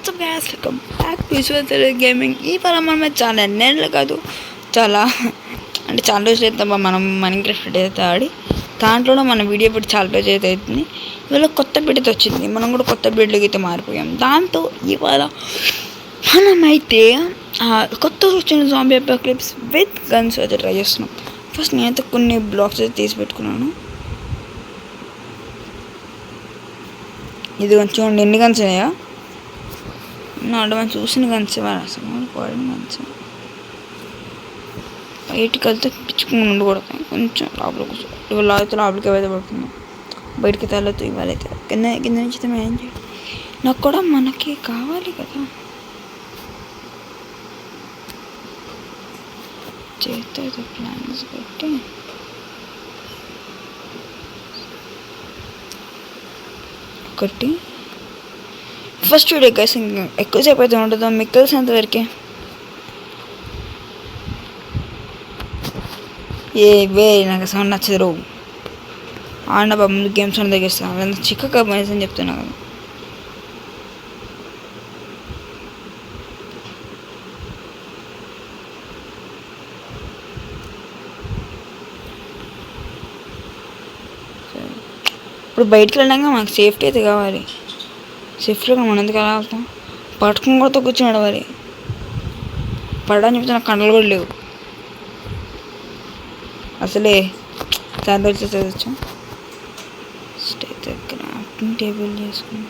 WhatsApp gas welcome back to Vishweshwara gaming. ఈ పరం మనం చాలా ఎన్నేళ్ళు కాదు, చాలా అంటే చాలా రోజులు అవుతాం మనం మైన్క్రాఫ్ట్ అయితే ఆడి. దాంట్లోనే మన వీడియో పెట్టి చాలా రోజు అయితే అవుతుంది. ఇవాళ కొత్త బిడ్డతో వచ్చింది, మనం కూడా కొత్త బిడ్డలకి అయితే మారిపోయాం. దాంతో ఇవాళ మనమైతే కొత్త వచ్చిన జాంబీ అపోకలిప్స్ విత్ గన్స్ అయితే ట్రై చేస్తున్నాం. ఫస్ట్ నేనైతే కొన్ని బ్లాక్స్ అయితే తీసి పెట్టుకున్నాను. ఇది కొంచెం ఎన్ని గన్స్ ఉన్నాయా నాడు మనం చూసిన గన్స్ అసలు పడిన గన్స్ బయటికి వెళ్తే పిచ్చుకుని ఉండకూడదు. కొంచెం లోపల కూర్చో ఇవాళ లాగితే లోపలికి ఏవైతే పడుతుందో బయటికి తెల్లతో ఇవ్వాలైతే కింద కింద నుంచి ఏం చేయాలి. నాకు కూడా మనకి కావాలి కదా, చేస్తే ప్లాన్స్ పెట్టి ఒకటి ఫస్ట్ వీడియో గైస్. ఇంకా ఎక్కువసేపు అయితే ఉంటుందో మీకు తెలిసినంతవరకే. నాకు సౌండ్ నచ్చదు. ఆడిన ముందు గేమ్స్ అని తగ్గిస్తాను, చిక్కగా పోయిన అని చెప్తున్నా కదా. ఇప్పుడు బయటికి వెళ్ళాక మనకు సేఫ్టీ అయితే కావాలి. సేఫ్టీగా మనం ఎందుకు ఎలా వెళ్తాం? పట్టుకుని కూడా కూర్చొని నడవాలి. పడని చెప్తే నాకు కండలు కూడా లేవు అసలే. చాలా రోజులు చదవచ్చు. క్రాఫ్టింగ్ టేబుల్ చేసుకున్నాం.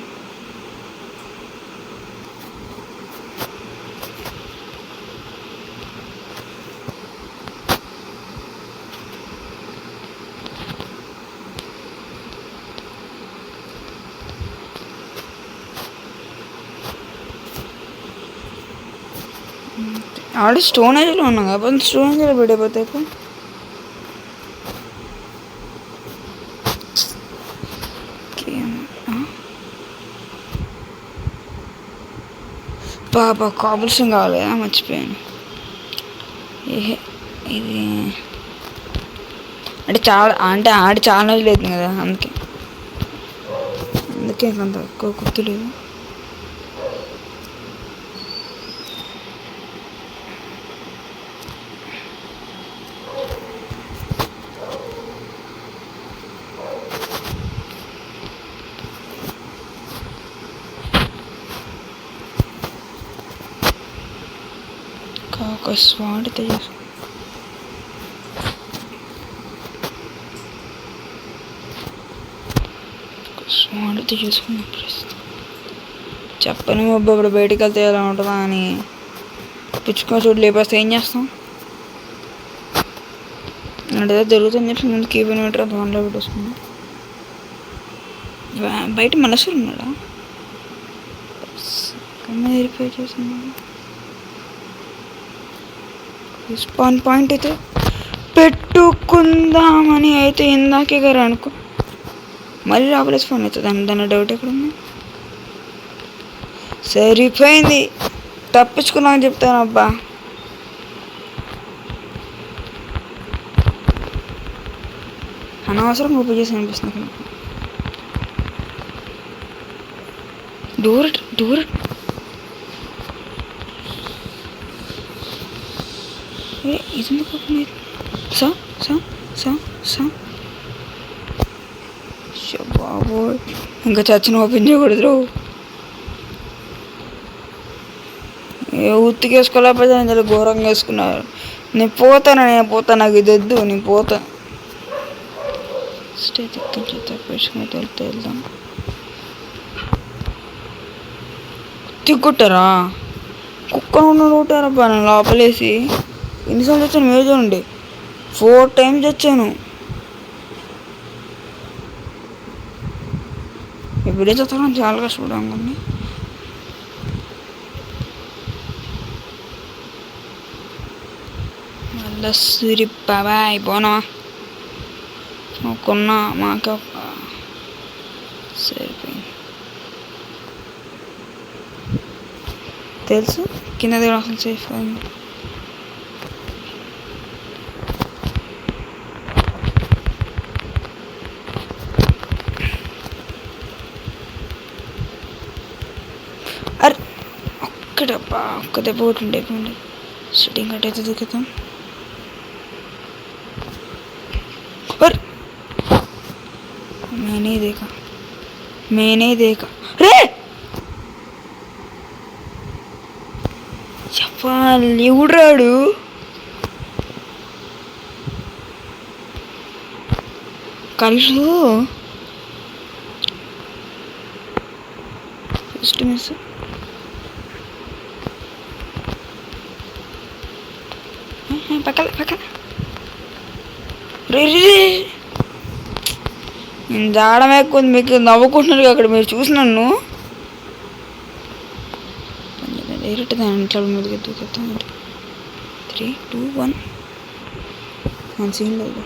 ఆల్రెడీ స్టోన్ ఏజ్లో ఉన్నాం కాబట్టి స్టోన్ ఏజ్లో పడిపోతాయి. బాబా కాపుల్షన్ కావాలి కదా, మర్చిపోయాను. ఇది అంటే ఆడి చాలా రోజులు అవుతుంది కదా, అందుకే కొంత ఎక్కువ గుర్తులేదు. ఒక స్వాడితో చేసుకున్న ప్రస్తుతం చెప్పని ఇప్పుడు బయటికి వెళ్తే ఎలా ఉంటుందా అని పిచ్చుకొని చోటు లేపేస్తే ఏం చేస్తాం? అంటే జరుగుతుంది చెప్పి ముందు కీపన్ మీటర్ దానిలో పెట్టేసుకున్నాం. బయట మనసులు ఉన్నాడా? రిపేర్ చేస్తున్నాడు. స్పాన్ పాయింట్ అయితే పెట్టుకుందామని అయితే ఇందాకే గారు అనుకో, మళ్ళీ లోపల స్పాన్ అవుతుంది. దాని డౌట్ ఎక్కడ ఉంది? సరిపోయింది, తప్పించుకున్నామని చెప్తాను. అబ్బా అనవసరం ఓపెన్ చేసి అనిపిస్తుంది. డోర్ ఇది బాబోయ్, ఇంకా చచ్చిన ఓపెన్ చేయకూడదు. ఉత్తికేసుకోలేకపోతే ఇందులో ఘోరంగా వేసుకున్నారు. నేను పోతా నాకు ఇది వద్దు, నేను పోతా. స్టేట్ ఎక్కడి తప్పించుకుని వెళ్దాం. తిక్కొట్టారా? కుక్క కొట్టారబ్బా నేను లోపలేసి. ఎన్నిసార్లు వచ్చాను మీరు చూడండి, 4 times వచ్చాను. ఎప్పుడే చదవడం చాలా కష్టపడాలి. మళ్ళీ సూరి బాబాయ్ పోనా కొన్నా మాకు సరిపోయింది. తెలుసు కింద దగ్గర అసలు సేఫ్ అయింది. ఇక్కడబ్బా ఒక్క దెబ్బ ఒకటి ఉండేపోండి. స్టార్టింగ్ కట్ అయితే దూకుతాం. मैंने देखा रे ఎవడాడు కళ్ళు ఫస్ట్ మిస్. పక్కన రే నేను జాడమే ఎక్కువ మీకు నవ్వుకుంటున్నారు అక్కడ మీరు చూసి నన్ను డైరెక్ట్ దాని ఇంట్లో మీదకి దూకుతాం. 3, 2, 1 మన సీన్ లేదు.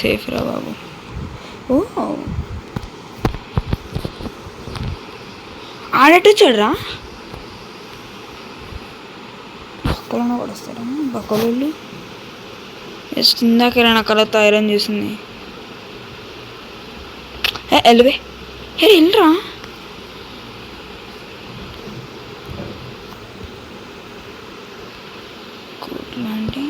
సేఫ్ రా బాబు. ఓ ఆడేటొచ్చాడురా. బక్కలను కూడా వస్తారా బక్కలు? జస్ట్ ఇందాక నా కలతో ఐరన్ చేసింది. ఎల్వే వెళ్ళరా. అంటే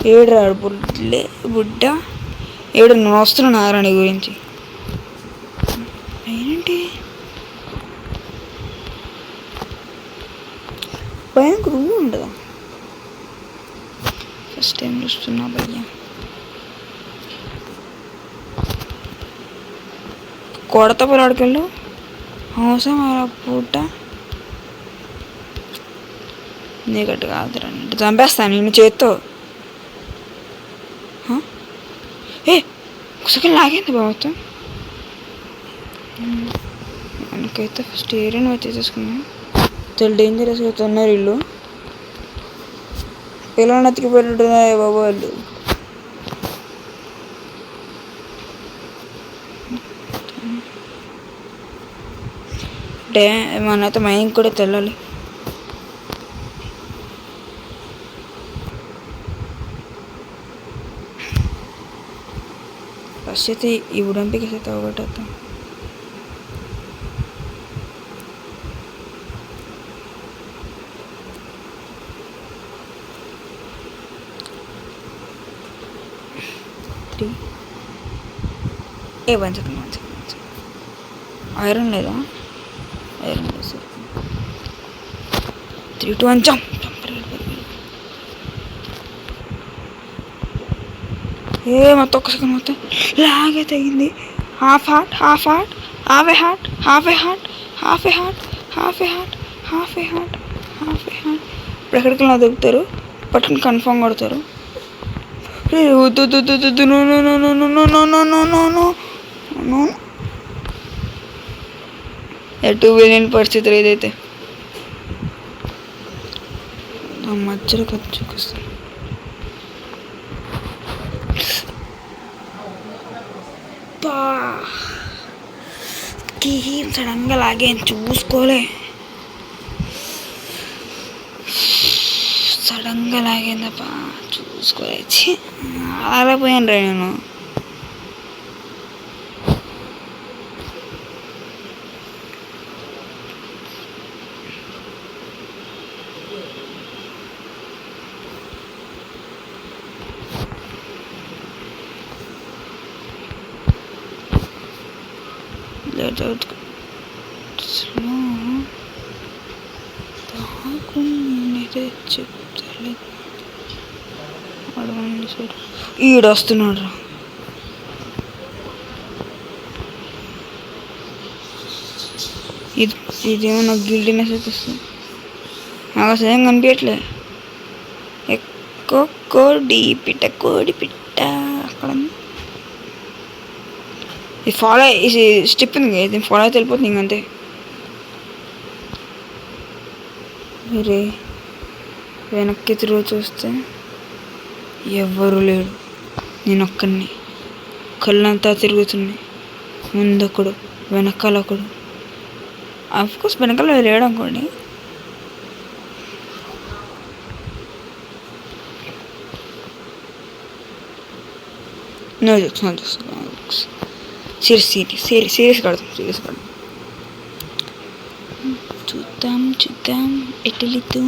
ఏడురాడు బుడ్డ ఏడు. నేను వస్తున్నాను నారాయణ గురించి. ఏంటి భయానికి రూమ్ ఉండదా? ఫస్ట్ టైం చూస్తున్నా భయ్య. కొడత పొలాడుకెళ్ళు అవసరం అలా పూట నీకట్టు కాదురా. చంపేస్తాను నేను చేత్తో. ఒకసారి లాగేంది బాబుతో. మనకైతే ఫస్ట్ ఏరియన్ వచ్చి తీసుకున్నాం. చాలా డేంజరస్గా అవుతున్నారు వీళ్ళు. పిల్లలు ఎత్తికిపోయినట్టున్నాయి బాబు వాళ్ళు. మనైతే మైండ్ కూడా తెల్లాలి. ఫస్ట్ అయితే ఈ ఉడంపికి అయితే ఒకటేద్దాం. వన్ సెకండ్ ఐరన్ లేదా? ఐరన్ లేదు సార్. 3, 2, 1 జంప్. మొత్తం ఒక్క సెకండ్ మొత్తం లాగే తగ్గింది. హాఫ్ హార్ట్ హాఫ్ ఏ హార్ట్ ఇప్పుడు ఎక్కడికి వెళ్ళినా దొరుకుతారు. పట్టుకుని కన్ఫామ్ కొడతారు. ఎటు వెళ్ళిన పరిస్థితులు ఏదైతే మధ్యలో కొద్ది చూపిస్తాను. సడన్గా లాగే చూసుకోలే. సడన్గా లాగేందప్ప చూసుకోలేచి అలా పోయాను రా నేను. చెప్తలేదు ఈడు వస్తున్నాడు రా. ఇదేమో నాకు గిల్టీనెస్ వస్తుంది. నాకు అసలు ఏం కనిపించట్లే. కోడి పిట్ట అక్కడ ఇది ఫాలో ఇది స్టెప్ ఉంది. ఇది ఫాలో అయితే వెళ్ళిపోతుంది ఇంకంతే. వేరే వెనక్కి తిరుగు చూస్తే ఎవ్వరూ లేడు, నేను ఒక్కడిని. కళ్ళంతా తిరుగుతున్నాయి. ముందొకడు, వెనకాల ఒకడు. అఫ్కోర్స్ వెనకాల లేడు అనుకోండి. No jokes. సీరియస్ కడతాం. చూద్దాం ఎట్టలిద్దు.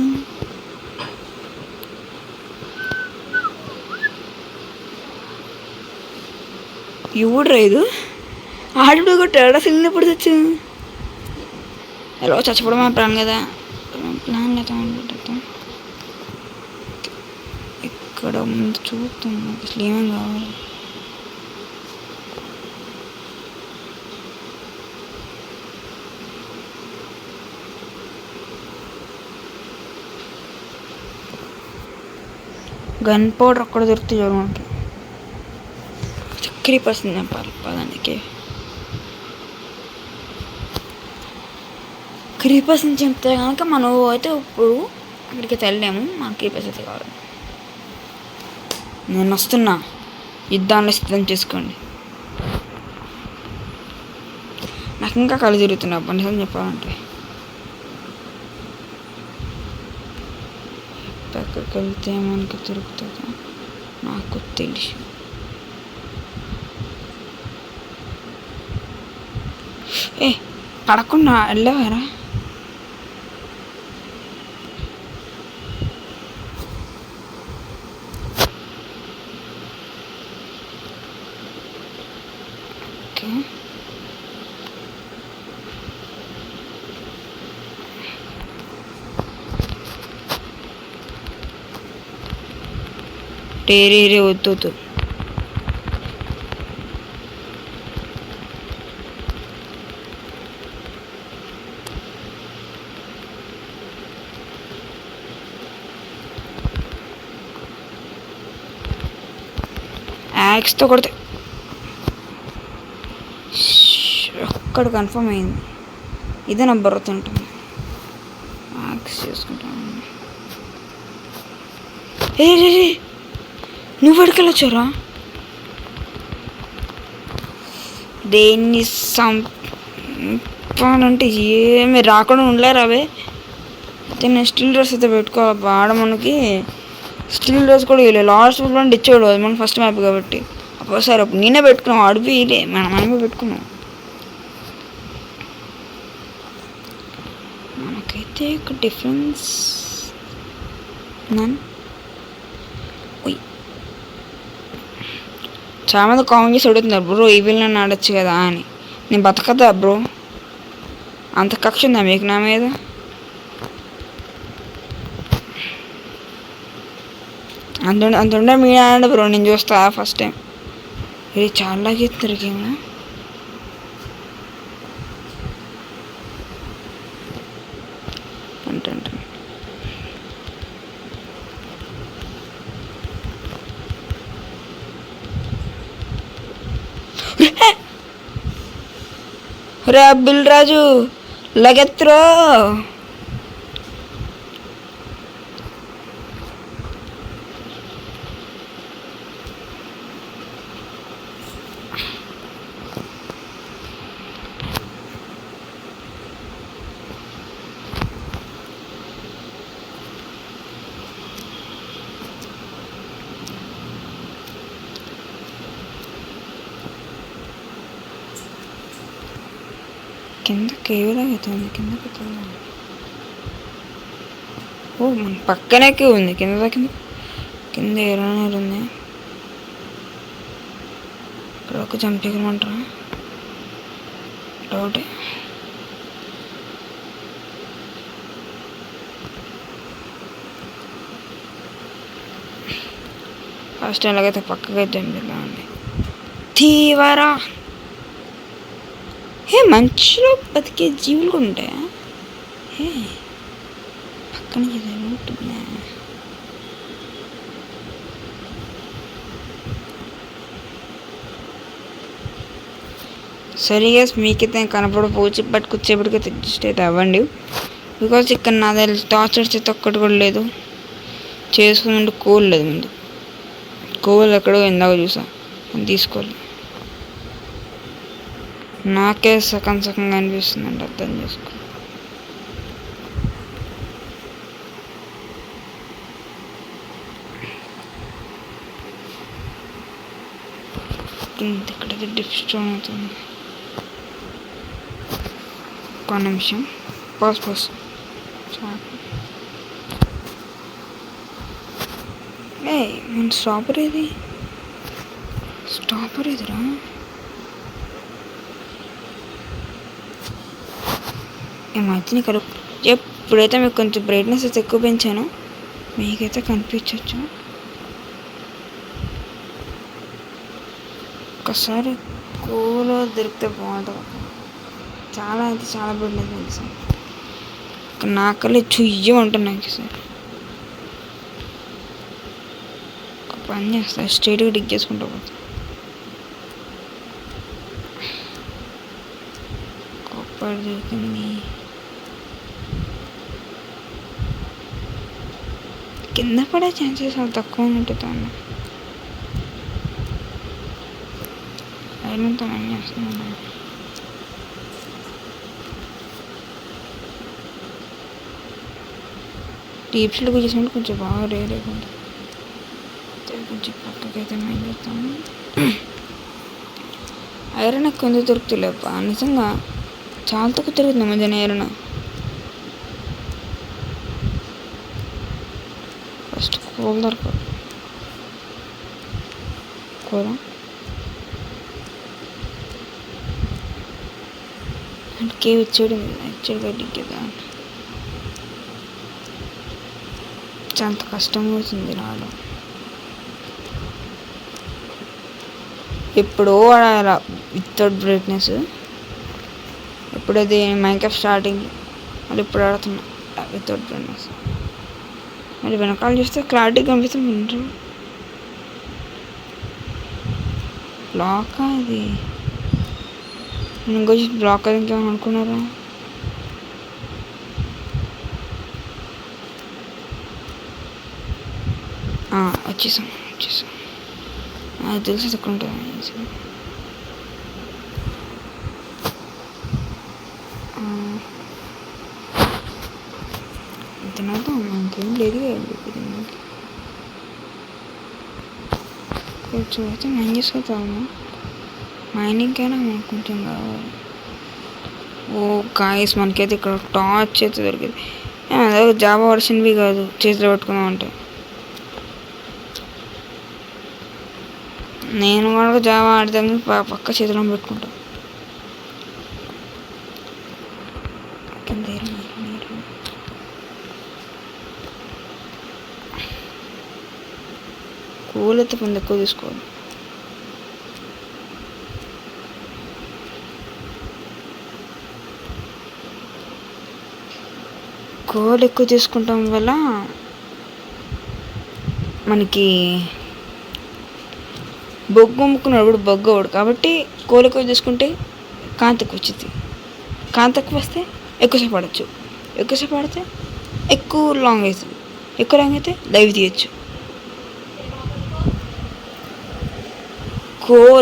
ఎవడు రైదు ఆడు కొట్టాడా సిగ్నల్ ఎప్పుడు తెచ్చింది. ఎలా చచ్చిపోవడం మా ప్లాన్ కదా. ప్లాన్ లేదా అనుకుంటాం. ఇక్కడ ముందు చూద్దాం అసలు ఏమేమి కావాలి. గన్ పౌడర్ అక్కడ దొరుకుతుంది చూడు మనకి. క్రీపర్స్ చంపాలి పదానికి. క్రీపర్స్ని చంపితే కనుక మనం అయితే ఇప్పుడు అక్కడికి వెళ్ళలేము. మన క్రీపర్స్ అయితే కావాలి. నేను వస్తున్నా, యుద్ధాన్ని సిద్ధం చేసుకోండి. నాకు ఇంకా కళ్ళు తిరుగుతున్నా పనిసం చెప్పాలంటే. పక్కకి వెళ్తే మనకి దొరుకుతుందా నాకు తెలుసు. పడకుండా వెళ్ళవారా? ఓకే, రే వద్దు. యాక్స్తో కొడితే ఒక్కడ కన్ఫర్మ్ అయింది. ఇదే నా బర్త్ ఉంటుంది. యాక్స్ చేసుకుంటాను. రే నువ్వు ఎక్కడికెళ్ళొచ్చారా? దేన్ని సంపాలంటే ఏమి రాకుండా ఉండలేరు అవే. అయితే నేను స్టీల్ డ్రెస్ అయితే పెట్టుకోవాలి. ఆడ మనకి స్టీల్ డ్రెస్ కూడా ఇవ్వలేదు. లాస్ట్ మ్యాప్ ఇచ్చేవాడు అది మన ఫస్ట్ మ్యాప్ కాబట్టి. ఒక్కోసారి అప్పుడు నేనే పెట్టుకున్నాం, అడిపి ఇలే మనమే పెట్టుకున్నాం. మనకైతే ఒక డిఫరెన్స్ చాలా మంది కామెంట్ చేసి అడుగుతున్నారు, బ్రో ఈ వీళ్ళు నన్ను ఆడచ్చు కదా అని. నేను బతకదా బ్రో? అంత కక్ష ఉందా మీకు నా మీద? అంతుండే మీరు ఆడండి బ్రో, నేను చూస్తా ఫస్ట్ టైం. ఇది చాలా గీస్తారు గేమ్. అంటే రే అబ్బుల్ రాజు లగెత్రో. కింద కేవలం అవుతుంది. కిందకి ఓ మన పక్కనే ఉంది. కింద ఏమైనా ఉంది. ఇక్కడ ఒక చంపేయమంటారా? డౌటే. ఫస్ట్ ఎలాగైతే పక్కకైతే ఉంది తీవరా. మంచిలో బతికే జీవులు కూడా ఉంటాయా? పక్కన ఉంటుందా? సరిగా మీకైతే కనపడపోవచ్చు, బట్ కూర్చేపటికైతే అడ్జస్ట్ అయితే అవ్వండి. బికాజ్ ఇక్కడ నా దగ్గర టార్చర్ చేత ఒక్కటి కూడా లేదు. చేసుకున్నట్టు కోల్ లేదు. ముందు కోల్ ఎక్కడో ఇందాక చూసా, అని తీసుకోవాలి. నాకే సగం సగంగా అనిపిస్తుందండి, అర్థం చేసుకో. ఇక్కడైతే డిప్ స్టోన్ అవుతుంది. ఒక నిమిషం పాస్ ఏ మన స్టాపర్ ఏదిరా? ఈ మధ్యని ఎప్పుడైతే మీకు కొంచెం బ్రైట్నెస్ అయితే ఎక్కువ పెంచాను, మీకైతే కనిపించవచ్చు. ఒకసారి కూలో దొరికితే బాగుంటుంది. చాలా అయితే చాలా బ్రైట్నెస్ పెంచాను. నాకల్లి చుయ్య ఉంటున్నాయి సార్. ఒక పని చేస్తా, స్ట్రైట్గా డిగ్ చేసుకుంటూ పోతా. కొబ్బరి దొరికింది. కింద పడే ఛాన్సెస్ చాలా తక్కువ ఉంటుంది. ఐరన్తో ఏం చేస్తున్నాను? డీప్ షీల్డ్కి చేసినప్పుడు కొంచెం బాగా రేర్ అయిపోతుంది. కొంచెం పక్కకైతే మేము చేస్తాము. ఐరన్ ఎక్కువ ఎందుకు దొరుకుతులేప్ప, నిజంగా చాలా తక్కువ దొరుకుతుంది మధ్యాహ్నం ఐరన్. ఫస్ట్ కూర దొరకదు. కూర అంటే కేవ్ ఇచ్చాడు గడ్డిగా చాలా కష్టం అవుతుంది రావడం. ఎప్పుడో ఆడాలి వితౌట్ బ్రైట్నెస్. ఎప్పుడైతే మైన్క్రాఫ్ట్ స్టార్టింగ్ మళ్ళీ ఇప్పుడు ఆడుతున్నా వితౌట్ బ్రైట్నెస్. మరి వెనకాల చూస్తే క్లారిటీ కనిపిస్తుంది. బ్లాక్ అది ఇంకో బ్లాక్ అది ఇంకేమో అనుకున్నారా? వచ్చేసాం అది తెలిసి ఎక్కడ ఉంటుంది. తినక మనకేం లేదు కొంచెం అయితే మైన్ చేసుకుంటాము. మైనింగ్ అయినా మనకు కొంచెం కావాలి. ఓ గాయస్, మనకైతే ఇక్కడ టార్చ్ అయితే దొరికింది. అదే జాబ్ వర్షన్వి కాదు, చేతిలో పెట్టుకుందాం అంటే. నేను కూడా జాబ్ ఆడతాను, పక్క చేతిలో పెట్టుకుంటాను. కూల్ అయితే కొంచెం ఎక్కువ తీసుకోవాలి. కోల్ ఎక్కువ తీసుకుంటాం వల్ల మనకి బొగ్గు అమ్ముకున్నాడు బొగ్గు అవడు. కాబట్టి కోల్ ఎక్కువ తీసుకుంటే కాంతి ఎక్కువ వచ్చింది. కాంతి ఎక్కువ వస్తే ఎక్కువసేపు పడవచ్చు. ఎక్కువసేపు పడితే ఎక్కువ లాంగ్ అవుతుంది. ఎక్కువ లాంగ్ అయితే లైవ్ తీయచ్చు.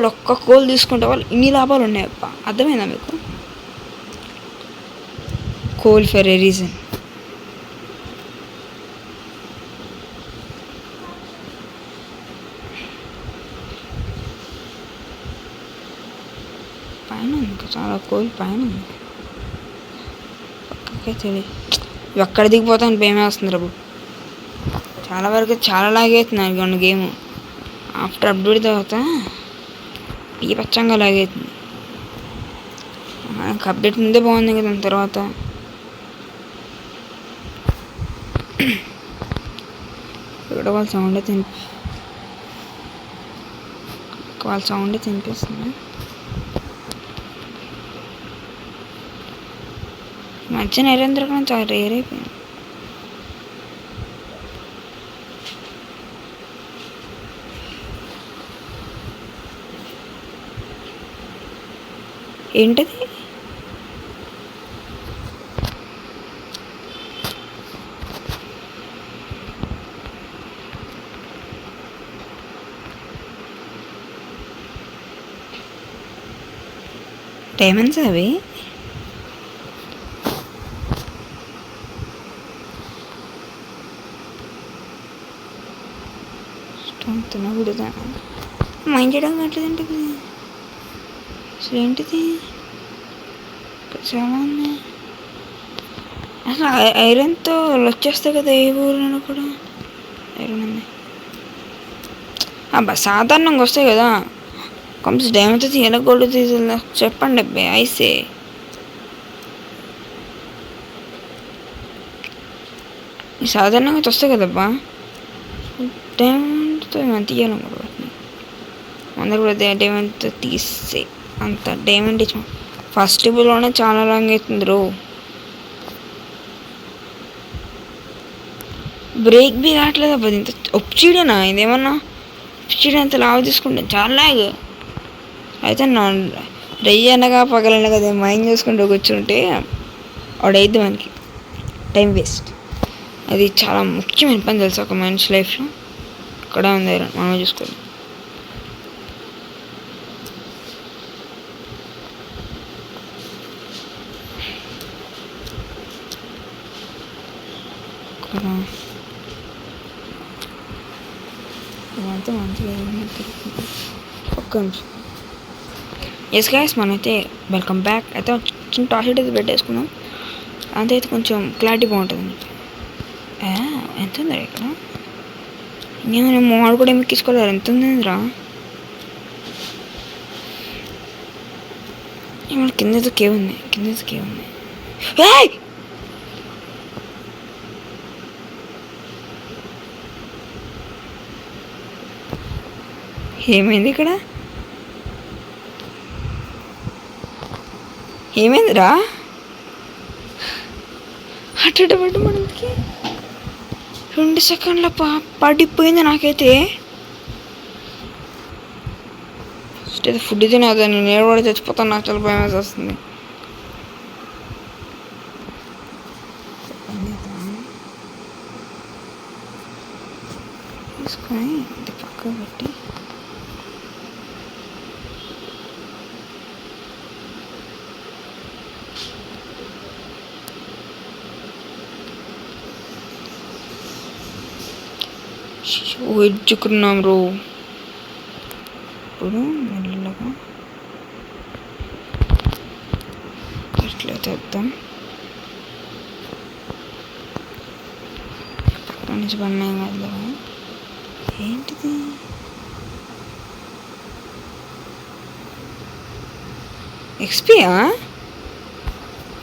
ఒక్క కోల్ తీసుకుంటే వాళ్ళు ఇన్ని లాభాలు ఉన్నాయి అప్ప. అర్థమైందా మీకు? Coal for a reason. పైన ఇంకా చాలా కోల్ పైన ఉంది. పక్కకే తెలియదు ఎక్కడ దిగిపోతాను భయమే వస్తుంది రేపు. చాలా వరకు చాలా లాగేస్తుంది గేమ్. ఆఫ్టర్ అప్డేట్ తర్వాత ఈ పచ్చంగా లాగేస్తుంది. మనకు అప్డేట్ ముందే బాగుంది కదా. దాని తర్వాత ఇక్కడ వాళ్ళ సౌండే తినిపిస్తుంది. మధ్య నరేంద్ర చాలా రేర్ అయిపోయింది. ఏంటది? డైమండ్స్ అవి తినకూడదా మైండ్ చేయడం కావట్లేదంటే అసలు ఏంటిది చాలా ఉంది అసలు ఐరన్తో వచ్చేస్తాయి కదా ఏ ఊరిలో కూడా ఐరన్ ఉంది అబ్బా సాధారణంగా వస్తాయి కదా కొంచెం డైమండ్తో తీయాలి గోల్డ్ తీయాలి చెప్పండి అబ్బాయి ఐసే సాధారణంగా వస్తాయి కదబ్బా డైమండ్తో మనం తీయాలన్నమాట వాటిని అందరు కూడా డైమండ్తో తీస్తే అంత డైమండ్ ఇచ్చి ఫస్ట్ బుల్లోనే చాలా లాంగ్ అవుతుంది రో బ్రేక్ బీ కావట్లేదు అబ్బా ఇంత ఒప్చిడేనా ఇదేమన్నా ఒప్చిడి అంత లావు తీసుకుంటాను చాలా లాగ్ అయితే నా రెయ్యి అనగా పగలనగా అదే మైండ్ చూసుకుంటూ కూర్చుంటే వాడైద్ది మనకి టైం వేస్ట్ అది చాలా ముఖ్యమైన పని తెలుసు ఒక మనిషి లైఫ్లో ఇక్కడ ఉంది ఐరన్ మనం చూసుకోవాలి ఇదంతా మంచిగా ఒక్క నిమిషం ఎస్ గైస్ మనమైతే వెల్కమ్ బ్యాక్ అయితే చిన్న టార్చ్ అయితే పెట్టేసుకున్నాం అంతైతే కొంచెం క్లారిటీ బాగుంటుంది ఎంత ఉందా ఇక్కడ ఇంకేమైనా మోడల్ కూడా ఏమి తీసుకోలేరు ఎంత ఉందిరా ఏమన్నా కింద కేవ్ ఉంది ఏమైంది ఇక్కడ ఏమైందిరా అట్టబడి మనకి 2 సెకండ్ల పడిపోయింది నాకైతే ఫస్ట్ అయితే ఫుడ్ తినేదాన్ని నేను కూడా చచ్చిపోతాను నాకు చాలా భయం వస్తుంది తీసుకొని ఇది పక్క పెట్టి ఎడ్చుకున్నాం రో ఇప్పుడు మెల్లగా అట్లా తెద్దాం పక్కన నుంచి పన్నాయి కదా ఏంటిది ఎక్స్పీయా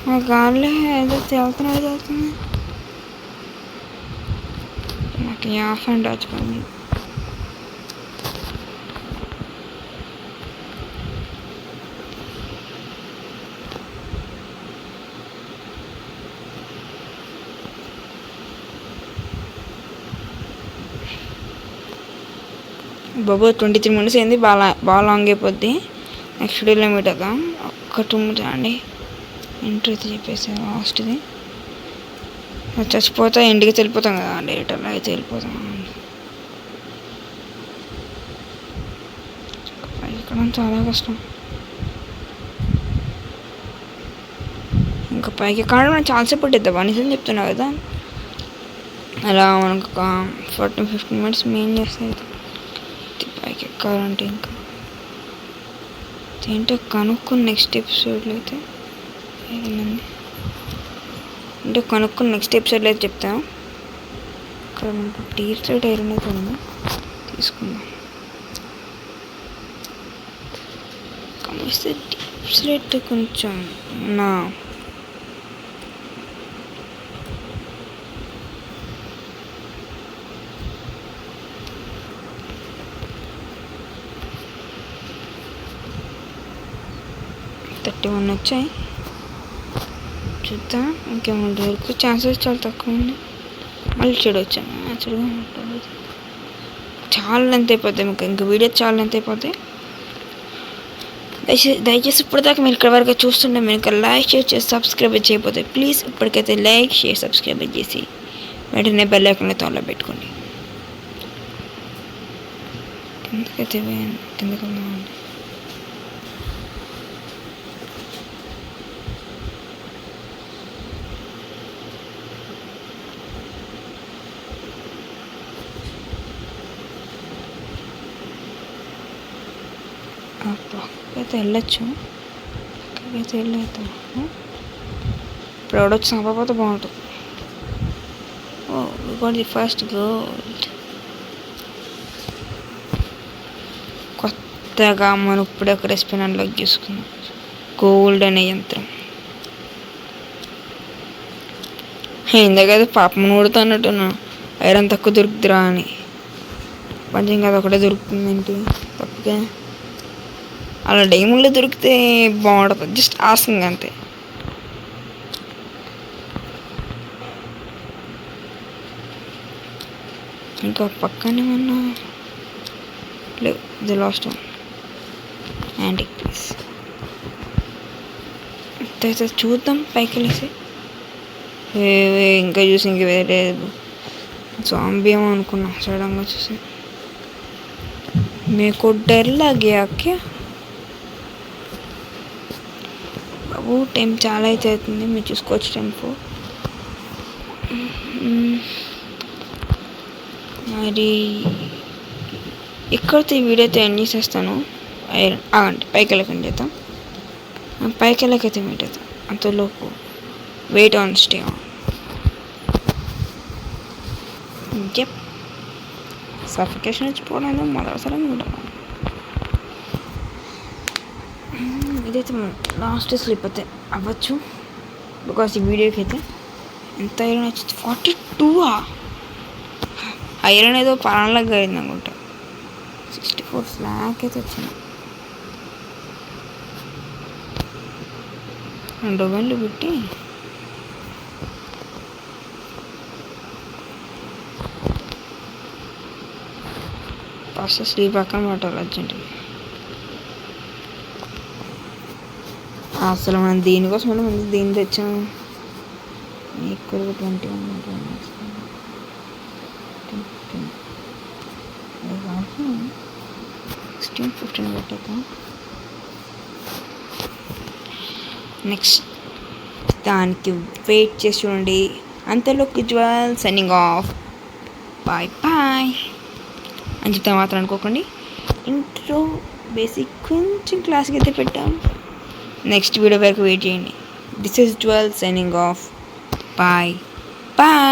మా గాల్లో ఏదో తేలుతుంది నాకు యాఫ్ అండ్ వచ్చిపోయింది బాబు 23 minutes అయింది బాగా లాంగ్ అయిపోద్ది నెక్స్ట్ వీడియోలో మీట్ అవుతాం ఒక్క 2 minutes అండి ఎంట్రీ అయితే చెప్పేసి లాస్ట్ది చచ్చిపోతా ఇంటికి వెళ్ళిపోతాం కదా డైరెక్టర్లో అయితే వెళ్ళిపోతాం ఇక్కడ చాలా కష్టం ఇంకా పైకి ఎక్కడ మనం చాలాసేపు పట్టిద్దాం అనేసి చెప్తున్నావు కదా అలా మనకు ఒక 14-15 minutes మెయిన్ చేస్తాయి పైకి ఎక్కాలంటే ఇంకా ఏంటో కనుక్కొని నెక్స్ట్ ఎపిసోడ్లో అయితే ఏమైంది అంటే కనుక్కొని నెక్స్ట్ ఎపిసోడ్లో అయితే చెప్తాను ఇక్కడ మనకు టీచర్ ఐరన్ అయితే ఉంది తీసుకుందాం కనిపిస్తే టీచర్ కొంచెం నా వచ్చాయి చూద్దాం ఇంకేమంటే వరకు ఛాన్సెస్ చాలా తక్కువ ఉన్నాయి మళ్ళీ చెడు వచ్చాను చెడుగా చాలా లెంత్ అయిపోతాయి మీకు ఇంకా వీడియో చాలా లెంత్ అయిపోతాయి దయచేసి ఇప్పటిదాకా మీరు ఇక్కడ వరకు చూస్తుంటే మీరు ఇంకా లైక్ షేర్ చేసి సబ్స్క్రైబ్ చేయకపోతే ప్లీజ్ ఇప్పటికైతే లైక్ షేర్ సబ్స్క్రైబ్ చేసి వెంటనే బెల్ ఐకాన్ తాన్లో పెట్టుకోండి కిందకైతే కిందకి అయితే వెళ్ళొచ్చు, అయితే వెళ్ళేద్దాం. ఇప్పుడు ఎవడొచ్చి సంపకపోతే బాగుంటుంది. Oh we got the first gold. కొత్తగా మనం ఇప్పుడు ఒక రెసిపీ అన్లాక్ చేసుకున్నాం, గోల్డ్ అనే యంత్రం. ఇందాకైతే పాపం నూడుతున్నట్టున్నా ఐరన్ తక్కువ దొరుకుతురా అని, కొంచెం కదా ఒకటే దొరుకుతుందేంటి తప్పుగా. అలా డైమండ్లో దొరికితే బాగుంటుంది, జస్ట్ ఆస్కింగ్ అంతే. ఇంకా పక్కన ఏమన్నా లేవు, the last one antique piece. అయితే చూద్దాం పైకి వెళ్ళేసి. ఇంకా చూసి ఇంక వేరే జాంబీ ఏమో అనుకున్నా సడన్గా చూసి. మీకు डर लग गया क्या బాబు? టైం చాలా అయితే అవుతుంది, మీరు చూసుకోవచ్చు టెంపో. మరి ఇక్కడితో ఈ వీడియోతో ఎండ్ చేసేస్తాను. ఆగండి, పైకి వెళ్ళకండి చేద్దాం. పైకి వెళ్ళకైతే మీట్ అవుతాం. అంతలోపు వెయిట్ ఆన్, స్టే ఆన్. చెప్ సఫికేషన్ వచ్చిపోవడం మొదటిసారి ఉంటాను. ఇదైతే లాస్ట్ స్లిప్ అయితే అవ్వచ్చు, బికాస్ ఈ వీడియోకి అయితే ఎంత ఐరన్ వచ్చింది, 42. ఐరన్ ఏదో పరాలాగా అయింది అనుకుంటా. 64 ఫ్లాక్ అయితే వచ్చింది. 2 గంటలు పెట్టి ఫస్ట్ స్లీప్ పక్కన పట్టాలి అర్జెంటుగా. అసలు మనం దీనికోసం ముందు దీన్ని తెచ్చాము. ఎక్కువ 21 16 15 పెట్టేద్దాం. నెక్స్ట్ దానికి వెయిట్ చేసి చూడండి. అంతలోకి జ్వల్ సైనింగ్ ఆఫ్, బాయ్ బాయ్ అని చెప్తే మాత్రం అనుకోకండి. ఇంట్రో బేసిక్ కొంచెం క్లాస్కి అయితే పెట్టాం. నెక్స్ట్ వీడియో వరకు వెయిట్ చేయండి. This is Jwal signing off, bye bye.